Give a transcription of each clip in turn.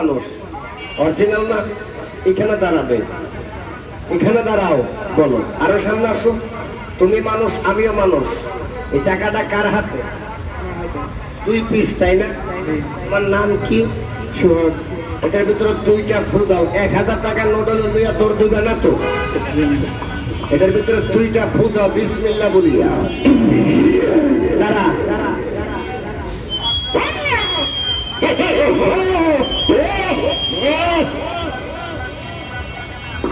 মানুষ অরিজিনাল না এখানে দাঁড়াবে এখানে দাঁড়াও বলো আরো সামনে আসো তুমি মানুষ আমিও মানুষ এই টাকাটা কার হাতে তুই পিস তাই না তোমার নাম কি সোহাগ এটার ভিতরে দুইটা ফুল দাও 1000 টাকার নোট লইয়া তোর দিবে না তো এটার ভিতরে দুইটা ফুল দাও বিসমিল্লাহ বলিয়া দাঁড়া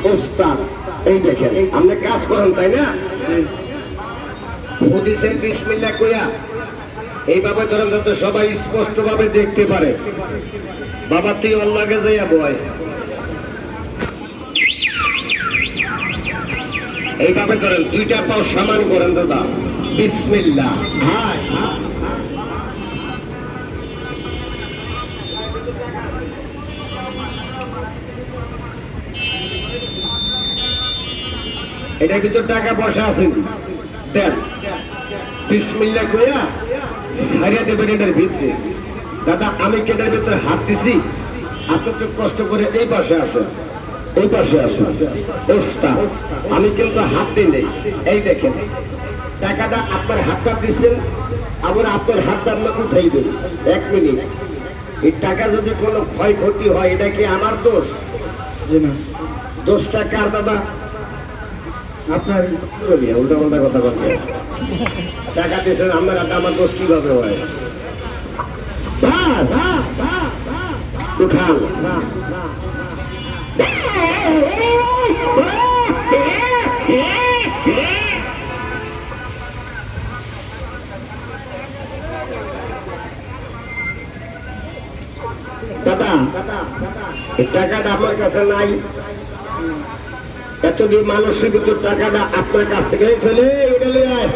ওস্তাদ এই দেখেন আপনি কাজ করেন তাই না হদিসের বিসমিল্লাহ কইয়া এইভাবে ধরেন যাতে সবাই স্পষ্ট ভাবে দেখতে পারে বাবা তুই আল্লাহকে যাইয়া বয় এইভাবে ধরেন দুইটা পাও সমান করেন দাদা বিসমিল্লাহ হাই এটা কিন্তু টাকা পয়সা আছে দেন বিসমিল্লাহ কইয়া ছাড়িয়ে দেবেন এটার ভিতরে দাদা আমি কেটার ভিতরে হাত দিছি আপনি একটু কষ্ট করে এই পাশে আসেন এই পাশে আসেন ওস্তাদ আমি কিন্তু হাত দিই নেই এই দেখেন টাকাটা আপনার হাতটা দিচ্ছেন আবার আপনার হাতটা আপনাকে উঠাইবেন 1 মিনিট এই টাকা যদি কোনো ক্ষয়ক্ষতি হয় এটা কি আমার দোষ দোষটা কার দাদা আপনার উল্টা পাল্টা কথা বলতে টাকা দিয়েছেন আমার আমার দোষ কিভাবে হয় উঠান দাদা এই টাকাটা আমার কাছে নাই এতদিন মানুষের ভিতর টাকাটা আপনার কাছ থেকে চলে এটা নিয়ে আয়